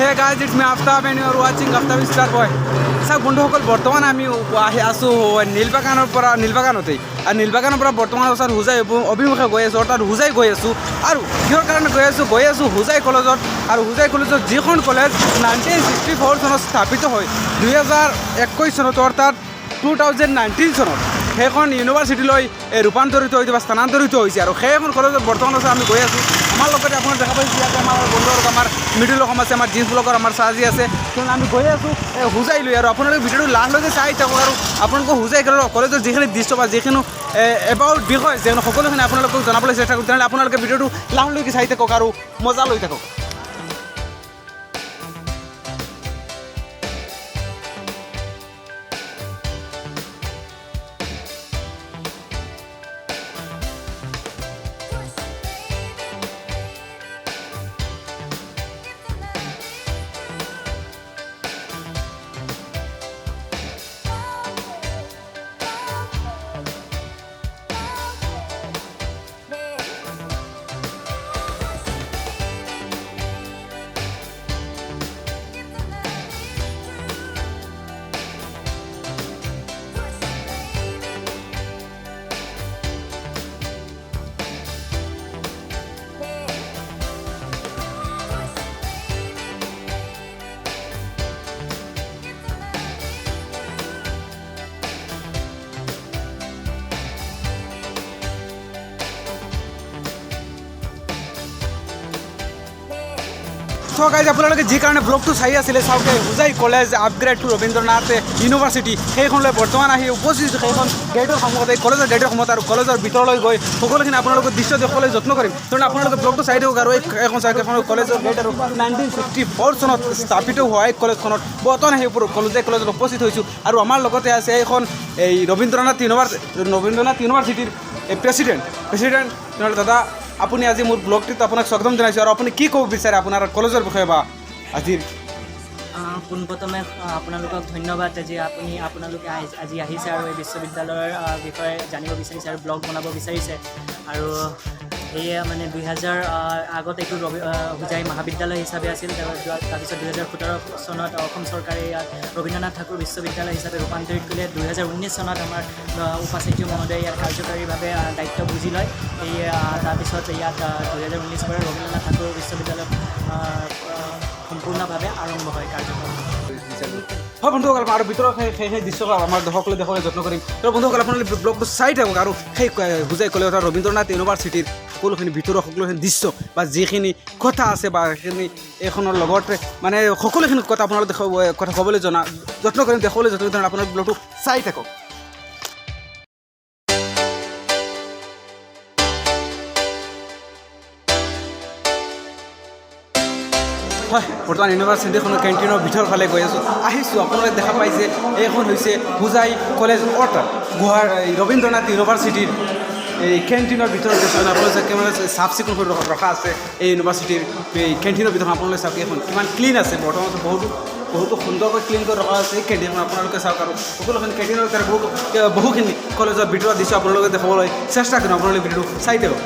Hey guys, it's me Aftab and you are watching Aftab Star Boy. Sir, বন্ধুসকল বৰ্তমান আমি আহি আছোঁ নীলবাগানতে আৰু নীলবাগানৰ পৰা বৰ্তমান ওচৰত হুজাই অভিমুখে গৈ আছোঁ অৰ্থাৎ হুজাই গৈ আছোঁ আৰু কিহৰ কাৰণে গৈ আছোঁ হুজাই কলেজত আৰু হুজাই কলেজত যিখন কলেজ 1964 চনত স্থাপিত হয় 2021 চনত অৰ্থাৎ 2019 চনত সেইখন ইউনিভাৰ্চিটিলৈ ৰূপান্তৰিত হৈছে বা স্থানান্তৰিত হৈছে আৰু সেইখন কলেজত বৰ্তমান আছে আমি গৈ আছোঁ আমাৰ লগতে আপোনাৰ দেখা পাইছে ইয়াতে আমাৰ বন্ধুবৰ্গ আমাৰ মিডিল অসম আছে আমাৰ জিন্স ব্লগৰ আমাৰ চাৰ্জি আছে কাৰণ আমি গৈ আছোঁ হুজাই লৈ আৰু আপোনালোকে ভিডিঅ'টো লাষ্টলৈকে চাই থাকক আৰু আপোনালোকক হুজাই কলেজৰ যিখিনি দৃশ্য বা যিখিনি এবাউট বিষয় যিখিনি সকলোখিনি আপোনালোকক জনাবলৈ চেষ্টা কৰোঁ তেনেহ'লে আপোনালোকে ভিডিঅ'টো লাষ্টলৈকে চাই থাকক আৰু মজা লৈ থাকক So guys, আপোনালোকে যি কাৰণে ব্লগটো চাই আছিলে চাওকে Hojai college upgrade to Rabindranath university সেইখনলৈ বৰ্তমান আহি উপস্থিত সেইখন গেটৰ সন্মুখত এই কলেজৰ গেটৰ সন্মুখত আৰু কলেজৰ ভিতৰলৈ গৈ সকলোখিনি আপোনালোকৰ দৃশ্য দেখুৱাবলৈ যত্ন কৰিম কাৰণ আপোনালোকে ব্লগটো চাই থাকক আৰু এইখন চাইকেখন কলেজৰ গেট আৰু 1964 চনত স্থাপিত হোৱা এই কলেজখনত বৰ্তমান আহি কলেজত উপস্থিত হৈছোঁ আৰু আমাৰ লগতে আছে এইখন এই ৰবীন্দ্ৰনাথ ইউনিভাৰ্চিটিৰ প্ৰেছিডেণ্ট তেনেহ'লে দাদা আপুনি আজি মোৰ ব্লগটিত আপোনাক স্বাগতম জনাইছোঁ আৰু আপুনি কি ক'ব বিচাৰে আপোনাৰ কলেজৰ বিষয়ে বা আজিৰ পোনপ্ৰথমে আপোনালোকক ধন্যবাদ যে আপোনালোকে আজি আহিছে আৰু এই বিশ্ববিদ্যালয়ৰ বিষয়ে জানিব বিচাৰিছে আৰু ব্লগ বনাব বিচাৰিছে আৰু সেয়ে মানে 2000 আগত এইটো হুজাই মহাবিদ্যালয় হিচাপে আছিল তাৰপিছত 2017 চনত অসম চৰকাৰে ইয়াত ৰবীন্দ্ৰনাথ ঠাকুৰ বিশ্ববিদ্যালয় হিচাপে ৰূপান্তৰিত কৰিলে 2019 চনত আমাৰ উপাচাৰ্য মহোদয়ে ইয়াত কাৰ্যকাৰীভাৱে দায়িত্ব বুজি লয় সেয়ে তাৰপিছত ইয়াত 2019 পৰা ৰবীন্দ্ৰনাথ ঠাকুৰ বিশ্ববিদ্যালয় সম্পূৰ্ণভাৱে আৰম্ভ হয় কাৰ্যক্ৰম হয় বন্ধুসকল আৰু ভিতৰত সেই দৃশ্য আমাৰ দৰ্শকলৈ দেখুৱাবলৈ যত্ন কৰিম আৰু বন্ধুসকল আপোনালোকে ব্লগটো চাই থাকক আৰু সেই হুজাই কলেজ ৰবীন্দ্ৰনাথ ইউনিভাৰ্চিটিৰ সকলোখিনি ভিতৰৰ সকলোখিনি দৃশ্য বা যিখিনি কথা আছে বা সেইখিনি এইখনৰ লগতে মানে সকলোখিনি কথা আপোনালোকে কথা ক'বলৈ যত্ন কৰিম দেখুৱাবলৈ যত্ন কৰিম আপোনালোকে ব্লগটো চাই থাকক হয় বৰ্তমান ইউনিভাৰ্চিটিখনৰ কেণ্টিনৰ ভিতৰৰ ফালে গৈ আহিছোঁ আপোনালোকে দেখা পাইছে এইখন হৈছে হুজাই কলেজ অৰ্থাৎ ৰবীন্দ্ৰনাথ ইউনিভাৰ্চিটিৰ এই কেণ্টিনৰ ভিতৰত আপোনালোকে কেমেৰা চাফ চিকুণ কৰি ৰখা আছে এই ইউনিভাৰ্চিটিৰ এই কেণ্টিনৰ ভিতৰত আপোনালোকে চাওক এইখন কিমান ক্লিন আছে বৰ্তমান বহুতো সুন্দৰকৈ ক্লিন কৰি ৰখা আছে এই কেণ্টিনখন আপোনালোকে চাওক আৰু সকলোখিনি কেণ্টিনৰ বহুখিনি কলেজৰ ভিতৰত দিছোঁ আপোনালোকে দেখাবলৈ চেষ্টা কৰিম আপোনালোকে ভিডিঅ'টো চাই থাকক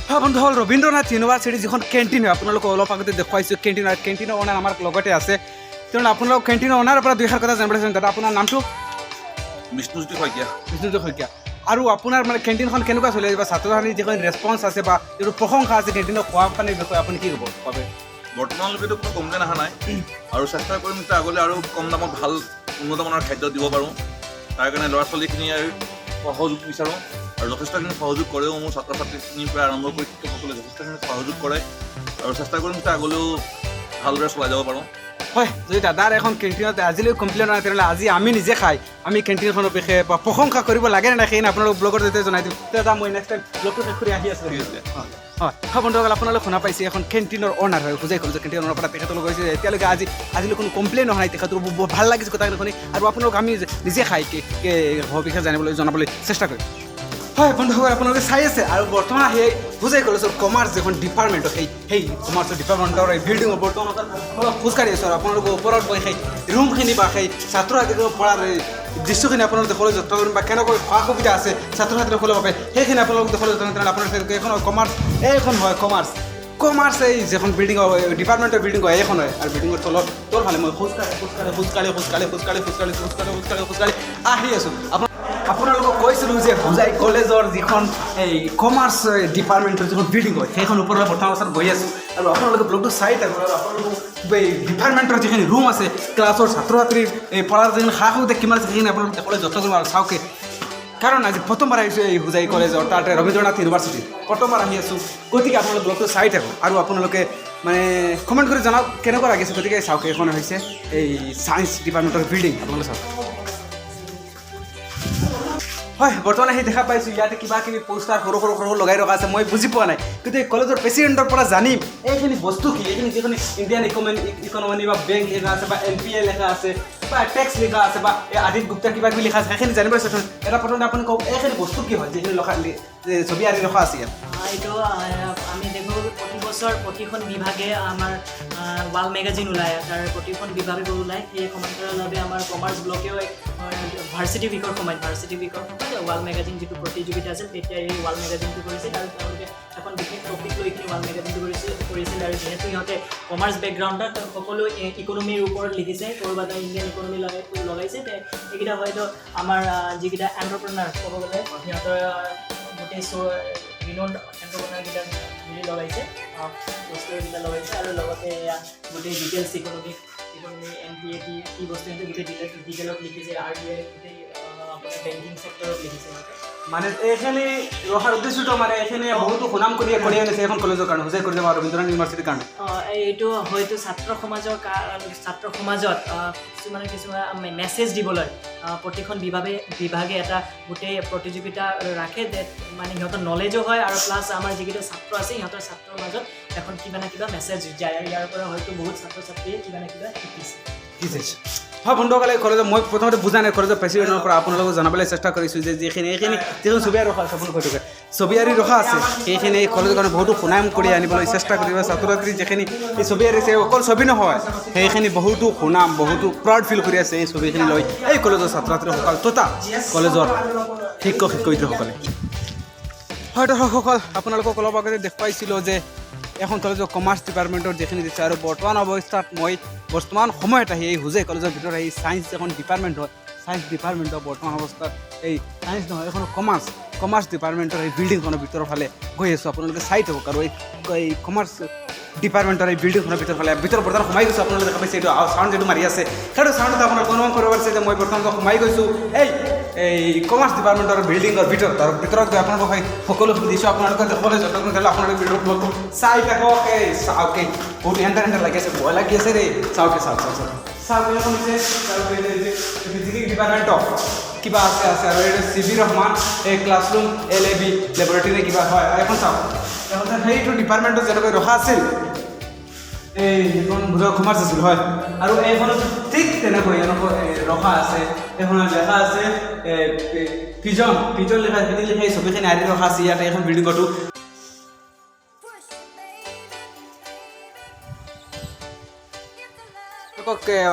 হয় বন্ধু হ'ল ৰবীন্দ্ৰনাথ ইউনিভাৰ্চিটিৰ যিখন কেণ্টিন হয় আপোনালোকক অলপ আগতে দেখুৱাইছোঁ কেণ্টিনৰ অনাৰ আমাৰ লগতে আছে তেনেহ'লে আপোনালোক কেণ্টিনৰ অনাৰৰ পৰা দুই এষাৰ কথা জানিব বিচাৰিম দাদা আপোনাৰ নামটো বিষ্ণুজ্যোতি শইকীয়া আৰু আপোনাৰ মানে কেণ্টিনখন কেনেকুৱা চলি আছে বা ছাত্ৰ ছাত্ৰীৰ যিখন ৰেছপন্স আছে বা যিটো প্ৰশংসা আছে কেণ্টিনৰ খোৱা পানীৰ বিষয়ে আপুনি কি ক'ব পাবে বৰ্তমানলৈকেতো কোনো কমপ্লেইন অহা নাই আৰু চেষ্টা কৰিম যে আগলৈ আৰু কম দামত ভাল উন্নত মানৰ খাদ্য দিব পাৰোঁ তাৰ কাৰণে ল'ৰা ছোৱালীখিনি সহযোগ বিচাৰোঁ আৰু যথেষ্টখিনি সহযোগ কৰেও মোৰ ছাত্ৰ ছাত্ৰীখিনিৰ পৰা আৰম্ভ কৰি শিক্ষকসকলে যথেষ্টখিনি সহযোগ কৰে আৰু চেষ্টা কৰিম যে আগলৈও ভালদৰে চলাই যাব পাৰোঁ হয় যদি দাদাৰ এখন কেণ্টিনত আজিলৈ কমপ্লেইন নাই তেনেহ'লে আজি আমি নিজে খাই আমি কেণ্টিনখনৰ বিষয়ে বা প্ৰশংসা কৰিব লাগে নে নাই সেইখিনি আপোনালোক ব্লগৰ জৰিয়তে জনাই দিম দাদা মই নেক্সট টাইম ব্লগটো শেষ কৰি আহি আছোঁ হয় বন্ধুসকল আপোনালোকে শুনা পাইছে এখন কেণ্টিনৰ অনাৰ হয় হুজাই কলেজৰ কেণ্টিনৰ অনাৰ পৰা তেখেতলোক কৈছে এতিয়ালৈকে আজিলৈ কোনো কমপ্লেইন অহা নাই তেখেতৰ বৰ ভাল লাগিছে কথাখিনি শুনি আৰু আপোনালোক আমি নিজে খাই বিষয়ে জনাবলৈ চেষ্টা কৰিম হয় বন্ধুসকল আপোনালোকে চাই আছে আৰু বৰ্তমান সেই হুজাই কলেজৰ কমাৰ্চ যিখন ডিপাৰ্টমেণ্টৰ সেই কমাৰ্চৰ ডিপাৰ্টমেণ্টৰ এই বিল্ডিঙৰ বৰ্তমান অলপ খোজকাঢ়ি আছোঁ আৰু আপোনালোকৰ ওপৰত গৈ সেই ৰুমখিনি বা সেই ছাত্ৰ ছাত্ৰীসকলৰ পঢ়াৰ দৃশ্যখিনি আপোনালোকে দেখুৱাবলৈ যত্ন কৰিম বা কেনেকৈ সা সুবিধা আছে ছাত্ৰ ছাত্ৰীসকলৰ বাবে সেইখিনি আপোনালোক দেখুৱাবলৈ যত্ন কৰিম আপোনালোকে এইখন কমাৰ্চ এইখন হয় কমাৰ্চ এই যিখন বিল্ডিং ডিপাৰ্টমেণ্টৰ বিল্ডিং হয় এইখন হয় আৰু বিল্ডিঙৰ তলৰ ফালে মই খোজকাঢ়ি আহি আছোঁ আপোনালোকক কৈছিলোঁ যে হোজাই কলেজৰ যিখন এই কমাৰ্চ ডিপাৰ্টমেণ্টৰ যিখন বিল্ডিং হয় সেইখন ওপৰত প্ৰথম অৱস্থাত বহি আছোঁ আৰু আপোনালোকে ব্লগটো চাই থাকক আৰু আপোনালোকক এই ডিপাৰ্টমেণ্টৰ যিখিনি ৰুম আছে ক্লাছৰ ছাত্ৰ ছাত্ৰীৰ এই পঢ়াৰ যিখিনি সা সুবিধা কিমান আছে সেইখিনি আপোনালোকে কলেজ যত্ন কৰিব আৰু চাওকে কাৰণ আজি প্ৰথমবাৰ আহিছোঁ এই হোজাই কলেজৰ তাতে ৰবীন্দ্ৰনাথ ইউনিভাৰ্চিটি প্ৰথমবাৰ আহি আছোঁ গতিকে আপোনালোকে ব্লগটো চাই থাকক আৰু আপোনালোকে মানে কমেণ্ট কৰি জনাওক কেনেকুৱা লাগিছে গতিকে চাওক এইখন হৈছে এই ছায়েন্স ডিপাৰ্টমেণ্টৰ বিল্ডিং আপোনালোকে চাওক হয় বৰ্তমান আহি দেখা পাইছোঁ ইয়াতে কিবা কিবি পোষ্টাৰ সৰু সৰু লগাই ৰখা আছে মই বুজি পোৱা নাই কিন্তু এই কলেজৰ প্ৰেচিডেণ্টৰ পৰা জানিম এইখিনি বস্তু কি এইখিনি যিখিনি ইণ্ডিয়ান ইকনমি বা বেংক লিখা আছে বা NPA লেখা আছে বা টেক্স লিখা আছে বা এই আদিত্য গুপ্তা কিবা কিবি লিখা আছে সেইখিনি জানিব চেষ্টা এটা প্ৰথমতে আপুনি কওক এইখিনি বস্তু কি হয় যিখিনি ছবি আঁৰি ৰখা আছে ইয়াত এইটো আমি দেখোঁ প্ৰতি বছৰ প্ৰতিখন বিভাগে আমাৰ ৱাল মেগাজিন ওলায় তাৰ প্ৰতিখন বিভাগে ওলায় সেই সমান্তৰালভাৱে আমাৰ কমাৰ্চ ব্লকেও ভাৰ্চিটি উইকৰ সময়ত ৱাল মেগাজিন যিটো প্ৰতিযোগিতা আছিল তেতিয়া এই ৱাল মেগাজিনটো কৰিছিল আৰু তেওঁলোকে এখন বিশেষ টপিক লৈ কিনে ৱাল মেগাজিনটো কৰিছিল আৰু যিহেতু সিহঁতে কমাৰ্চ বেকগ্ৰাউণ্ডত সকলো ইকনমিৰ ওপৰত লিখিছে ক'ৰবাত ইণ্ডিয়ান ইকনমি লগাইছে এইকেইটা হয়তো আমাৰ যিকেইটা এণ্টাৰপ্ৰেনাৰ ক'ব গ'লে সিহঁতৰ গোটেই ৰিন'ল্ড এণ্টাৰপ্ৰেনাৰকেইটা মিলি লগাইছে বস্তুকেইটা লগাইছে আৰু লগতে এয়া গোটেই ডিটেইলছ ইকনমি NPA কি বস্তু সেইটো গোটেই ডিটেইলত লিখিছে RBI গোটেই আপোনাৰ বেংকিং ছেক্টৰত লিখিছে মানে এইখিনি ৰখাৰ উদ্দেশ্যটো মানে এইখিনি বহুতো সুনাম কৰি আনিছে এখন কলেজৰ কাৰণে হোজাই কলেজ বা ৰবীন্দ্ৰনাথ ইউনিভাৰ্চিটিৰ কাৰণে এইটো হয়তো ছাত্ৰ সমাজত কিছুমান মেছেজ দিবলৈ প্ৰতিখন বিভাগে এটা গোটেই প্ৰতিযোগিতা ৰাখে যে মানে সিহঁতৰ নলেজো হয় আৰু প্লাছ আমাৰ যিকেইটা ছাত্ৰ আছে সিহঁতৰ ছাত্ৰৰ মাজত এখন কিবা না কিবা মেছেজ যায় আৰু ইয়াৰ পৰা হয়তো বহুত ছাত্ৰ ছাত্ৰীয়ে কিবা না কিবা শিকিছে হয় বন্ধুসকলে কলেজত মই প্ৰথমতে বুজা নাই কলেজৰ প্ৰেচিডেণ্টৰ পৰা আপোনালোকক জনাবলৈ চেষ্টা কৰিছোঁ যে যিখিনি যিখিনি ছবি আঁৰি ৰখা আছে আপুনি কৈ থাকে ছবি আঁৰি ৰখা আছে সেইখিনি এই কলেজৰ কাৰণে বহুতো সুনাম কৰি আনিবলৈ চেষ্টা কৰিব ছাত্ৰ ছাত্ৰী যিখিনি এই ছবি আঁৰিছে অকল ছবি নহয় সেইখিনি বহুতো সুনাম বহুতো প্ৰাউড ফিল কৰি আছে এই ছবিখিনি লৈ এই কলেজৰ ছাত্ৰ ছাত্ৰীসকল তথা কলেজৰ শিক্ষক শিক্ষয়িত্ৰীসকলে হয় দৰ্শকসকল আপোনালোকক অলপ আগতে দেখুৱাইছিলোঁ যে এখন কলেজৰ কমাৰ্চ ডিপাৰ্টমেণ্টৰ যিখিনি দিছে আৰু বৰ্তমান অৱস্থাত মই বৰ্তমান সময়ত আহি এই হোজাই কলেজৰ ভিতৰত এই ছায়েন্স এখন ডিপাৰ্টমেণ্ট হয় ছায়েন্স ডিপাৰ্টমেণ্টৰ বৰ্তমান অৱস্থাত এই ছায়েন্স নহয় এখন কমাৰ্চ ডিপাৰ্টমেণ্টৰ এই বিল্ডিংখনৰ ভিতৰৰ ফালে গৈ আছোঁ আপোনালোকে চাই থাকক আৰু এই কমাৰ্চ ডিপাৰ্টমেণ্টৰ এই বিল্ডিংখনৰ ফালে ভিতৰত বৰ্তমান সোমাই গৈছোঁ আপোনালোকে দেখা পাইছে এইটো চাউণ্ড যিটো মাৰি আছে সেইটো চাউণ্ডত আপোনালোকে অনুমান কৰিব পাৰিছে যে মই বৰ্তমান সোমাই গৈছোঁ এই কমাৰ্চ ডিপাৰ্টমেণ্টৰ বিল্ডিঙৰ ভিতৰত গৈ আপোনালোকক সকলোখিনি দিছোঁ আপোনালোকে দেখুৱাবলৈ যত্ন কৰি আপোনালোকে ভিডিঅ'টো চাই থাকক চাওকে বহুত এণ্টাৰ লাগি আছে ভয় লাগি আছে দেই চাওকে চাওক এখন হৈছে ফিজিক্স ডিপাৰ্টমেণ্টৰ কিবা আছে আৰু এইটো CB ৰহমান এই ক্লাছৰুম LAB লেবৰেটৰী কিবা হয় আৰু এখন চাওক সেইটো ডিপাৰ্টমেণ্টত যেনেকৈ ৰখা আছিল এইখন বোধহয় কমাৰ্চ আছিল হয় আৰু এইখনত ঠিক তেনেকৈ ৰখা আছে এইখনত লেখা আছে পিজন লেখা সেই ছবিখিনি আঁৰি ৰখা আছে ইয়াতে এখন বিল্ডিঙতো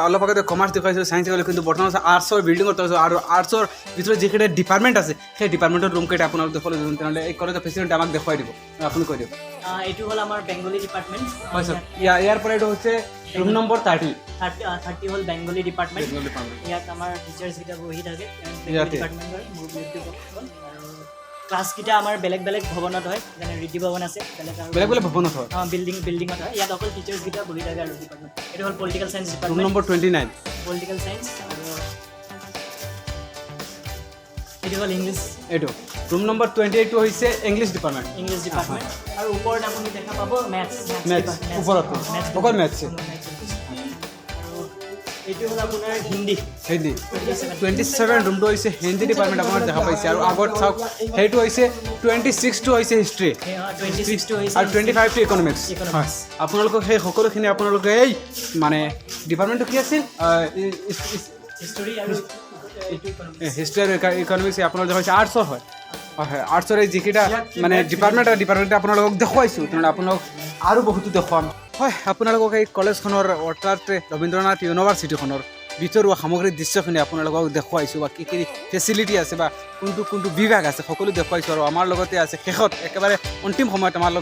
অলপ আগতে কমাৰ্চ দেখুৱাইছোঁ ছায়েন্স দেখুৱাইছোঁ কিন্তু বৰ্তমান আৰ্টছৰ বিল্ডিঙত আৰু আৰ্টছৰ ভিতৰত যিকেইটা ডিপাৰ্টমেণ্ট আছে সেই ডিপাৰ্টমেণ্টৰ ৰুমকেইটা আপোনালোক দেখুৱালে তেনেহ'লে এই কলেজৰ প্ৰেচিডেণ্টে আমাক দেখুৱাই দিব আপুনি কৈ দিয়ক এইটো হ'ল আমাৰ বেংগলী ডিপাৰ্টমেণ্ট হয় ছাৰ ইয়াৰ পৰা এইটো হৈছে ৰুম নম্বৰ 30 হ'ল বেংগলী ডিপাৰ্টমেণ্ট ইয়াত আমাৰ টিচাৰ্ছকেইটা বহি থাকে ডিপাৰ্টমেণ্টৰ আৰু ক্লাছকেইটা আমাৰ বেলেগ ভৱনত হয় যেনে ঋদ্ধি ভৱন আছে বেলেগ ভৱনত হয় বিল্ডিঙত হয় ইয়াত অকল টিচাৰ্ছকেইটা বহি থাকে আৰু ডিপাৰ্টমেণ্ট এইটো হ'ল political science room department number 29 political science আৰু এইটো হ'ল ইংলিছ এইটো ৰুম নম্বৰ 28 হৈছে ইংলিছ ডিপাৰ্টমেণ্ট আৰু ওপৰত আপুনি দেখা পাব মেথছ ওপৰত অকল মেথছ এইটো হ'ল আপোনাৰ হিন্দী 27 ৰুমটো হৈছে হিন্দী ডিপাৰ্টমেণ্ট আপোনাৰ দেখা পাইছে আৰু আগত চাওক সেইটো হৈছে 26টো হৈছে হিষ্ট্ৰী আৰু 25টো ইকনমিক্স হয় আপোনালোকক সেই সকলোখিনি আপোনালোকে এই মানে ডিপাৰ্টমেণ্টটো কি আছিল হিষ্ট্ৰী আৰু ইকনমিক্স আপোনালোকে হৈছে আৰ্টছৰ হয় হয় আৰ্টছৰ এই যিকেইটা মানে ডিপাৰ্টমেণ্টে আপোনালোকক দেখুৱাইছোঁ তেনেহ'লে আপোনালোক আৰু বহুতো দেখুৱাম হয় আপোনালোকক এই কলেজখনৰ অৰ্থাৎ ৰবীন্দ্ৰনাথ ইউনিভাৰ্চিটিখনৰ ভিতৰুৱা সামগ্ৰিক দৃশ্যখিনি আপোনালোকক দেখুৱাইছোঁ বা কি কি ফেচিলিটি আছে বা কোনটো বিভাগ আছে সকলো দেখুৱাইছোঁ আৰু আমাৰ লগতে আছে শেষত একেবাৰে অন্তিম সময়ত আমাৰ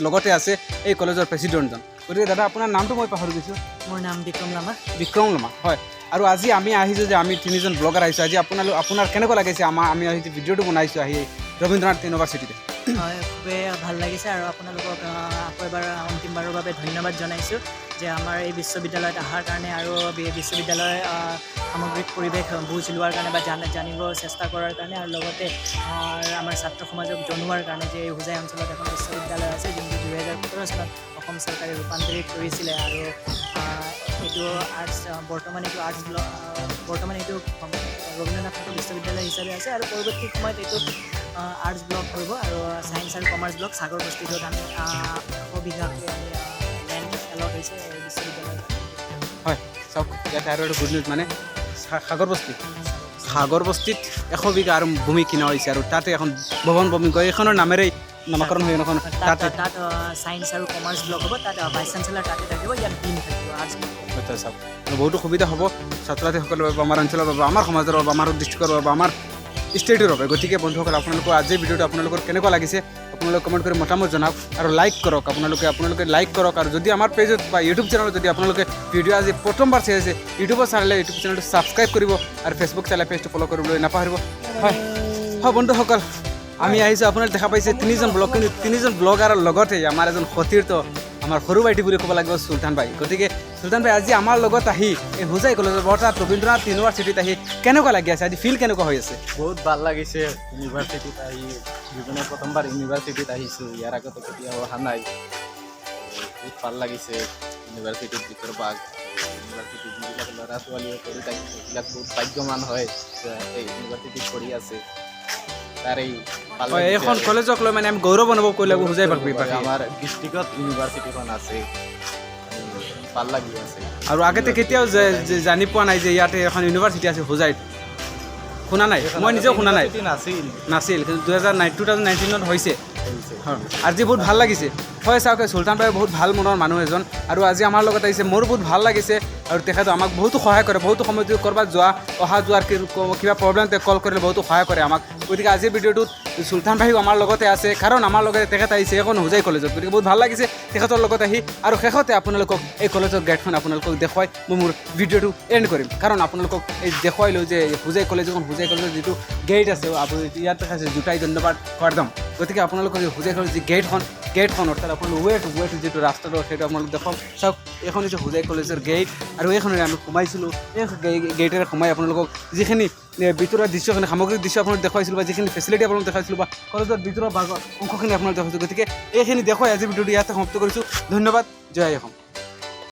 লগতে আছে এই কলেজৰ প্ৰেচিডেণ্টজন গতিকে দাদা আপোনাৰ নামটো মই পাহৰি গৈছোঁ মোৰ নাম বিক্ৰম লামা বিক্ৰম লামা হয় আৰু আজি আমি আহিছোঁ যে আমি তিনিজন ব্লগাৰ আহিছোঁ আজি আপোনাৰ কেনেকুৱা লাগিছে আমি আহি যে ভিডিঅ'টো বনাইছোঁ আহি ৰবীন্দ্ৰনাথ ইউনিভাৰ্চিটিতে হয় খুবেই ভাল লাগিছে আৰু আপোনালোকক আকৌ এবাৰ অন্তিমবাৰৰ বাবে ধন্যবাদ জনাইছোঁ যে আমাৰ এই বিশ্ববিদ্যালয়ত অহাৰ কাৰণে আৰু বিশ্ববিদ্যালয়ৰ সামগ্ৰিক পৰিৱেশ বুজ লোৱাৰ কাৰণে বা জানিব চেষ্টা কৰাৰ কাৰণে আৰু লগতে আমাৰ ছাত্ৰ সমাজক জনোৱাৰ কাৰণে যে এই হোজাই অঞ্চলত এখন বিশ্ববিদ্যালয় আছে যোনটো 2017 চনত অসম চৰকাৰে ৰূপান্তৰিত কৰিছিলে আৰু এইটো বৰ্তমান এইটো ৰবীন্দ্ৰনাথ ঠাকুৰ বিশ্ববিদ্যালয় হিচাপে আছে আৰু পৰৱৰ্তী সময়ত এইটো আৰ্টছ ব্লক কৰিব আৰু ছায়েন্স আৰু কমাৰ্চ ব্লক সাগৰ বস্তিটোত আমি 100 বিঘাকৈ আমি লেণ্ড এলট হৈছে এই বিশ্ববিদ্যালয়ত হয় চাওক ইয়াতে আৰু এটা গুড নিউজ মানে সাগৰ বস্তিত 100 বিঘা আৰু ভূমি কিনা হৈছে আৰু তাতে এখন ভৱন এইখনৰ নামেৰেই নামাকৰণ হৈ এখন তাত ছায়েন্স আৰু কমাৰ্চ ব্লক হ'ব তাত ভাইচ চেঞ্চেলাৰ তাতে থাকিব ইয়াত ডিন থাকিব আৰ্টছ ব্লক চাওক বহুতো সুবিধা হ'ব ছাত্ৰ ছাত্ৰীসকলৰ বাবে আমাৰ অঞ্চলৰ বাবে আমাৰ সমাজৰ বাবে আমাৰ ডিষ্ট্ৰিক্টৰ বাবে আমাৰ ষ্টেটৰ বাবে গতিকে বন্ধুসকল আপোনালোকৰ আজিৰ ভিডিঅ'টো আপোনালোকৰ কেনেকুৱা লাগিছে আপোনালোকে কমেণ্ট কৰি মতামত জনাওক আৰু লাইক কৰক আপোনালোকে লাইক কৰক আৰু যদি আমাৰ পেজত বা ইউটিউব চেনেলত যদি আপোনালোকে ভিডিঅ' আজি প্ৰথমবাৰ চাই আছে ইউটিউবত চালে ইউটিউব চেনেলটো ছাবস্ক্ৰাইব কৰিব আৰু ফেচবুক চালে পেজটো ফ'ল' কৰিবলৈ নাপাহৰিব হয় বন্ধুসকল আমি আহিছোঁ আপোনালোকে দেখা পাইছে তিনিজন ব্লগাৰৰ লগতে আমাৰ এজন সতীৰ্থ আমাৰ সৰু ভাইটি বুলি ক'ব লাগিব চুলতান ভাই গতিকে চুলতান ভাই আজি আমাৰ লগত আহি এই হোজাই কলেজৰ অৰ্থাৎ ৰবীন্দ্ৰনাথ ইউনিভাৰ্চিটিত আহি কেনেকুৱা লাগি আছে আজি ফিল কেনেকুৱা হৈ আছে বহুত ভাল লাগিছে ইউনিভাৰ্চিটিত আহি জীৱনে প্ৰথমবাৰ ইউনিভাৰ্চিটিত আহিছোঁ ইয়াৰ আগতে কেতিয়াও অহা নাই বহুত ভাল লাগিছে ইউনিভাৰ্চিটিত ভিতৰ ভাগ ইউনিভাৰ্চিটিত যিবিলাক ল'ৰা ছোৱালীয়ে পঢ়ি থাকে সেইবিলাক বহুত ভাগ্যৱান হয় যে এই ইউনিভাৰ্চিটিত পঢ়ি আছে তাৰেই এইখন কলেজক লৈ মানে আমি গৌৰৱ অনুভৱ কৰি লাগিব হোজাই আমাৰ ডিষ্ট্ৰিক্টত ইউনিভাৰ্চিটিখন আছে ভাল লাগি আছে আৰু আগতে কেতিয়াও জানি পোৱা নাই যে ইয়াতে এখন ইউনিভাৰ্চিটি আছে হোজাইত শুনা নাই মই নিজেও শুনা নাই নাছিল কিন্তু 2019 হৈছে আজি বহুত ভাল লাগিছে হয় চাওক চুলতান ভাই বহুত ভাল মনৰ মানুহ এজন আৰু আজি আমাৰ লগত আহিছে মোৰ বহুত ভাল লাগিছে আৰু তেখেতে আমাক বহুতো সহায় কৰে বহুতো সময় যদি ক'ৰবাত অহা যোৱাৰ কিবা প্ৰব্লেম কল কৰিলে বহুতো সহায় কৰে আমাক গতিকে আজিৰ ভিডিঅ'টোত চুলতান ভাইও আমাৰ লগতে আছে কাৰণ আমাৰ লগতে তেখেত আহিছে এখন হোজাই কলেজত গতিকে বহুত ভাল লাগিছে তেখেতৰ লগত আহি আৰু শেষতে আপোনালোকক এই কলেজৰ গেটখন আপোনালোকক দেখুৱাই মই মোৰ ভিডিঅ'টো এণ্ড কৰিম কাৰণ আপোনালোকক এই দেখুৱাইলোঁ যে হোজাই কলেজৰ যিটো গেট আছে আপুনি ইয়াত দেখাইছে জোতাই ধন্যবাদ হৰদম গতিকে আপোনালোকৰ হোজাই কলেজৰ যি গেটখন অৰ্থাৎ আপোনালোক ৱেটো যিটো ৰাস্তাটো সেইটো আপোনালোক দেখুৱাম চাওক এইখন হৈছে হোজাই কলেজৰ গেট আৰু এইখনেৰে আমি সোমাইছিলোঁ এই গেটেৰে সোমাই আপোনালোকক যিখিনি ভিতৰৰ দৃশ্যখিনি সামগ্ৰিক দৃশ্য আপোনালোক দেখুৱাইছিলোঁ বা যিখিনি ফেচিলিটি আপোনালোক দেখাইছিলোঁ বা কলেজৰ ভিতৰৰ ভাগৰ অংশখিনি আপোনালোক দেখাইছোঁ গতিকে এইখিনি দেখুৱাই আজি ভিডিঅ'টো ইয়াতে সমাপ্ত কৰিছোঁ ধন্যবাদ জয় অসম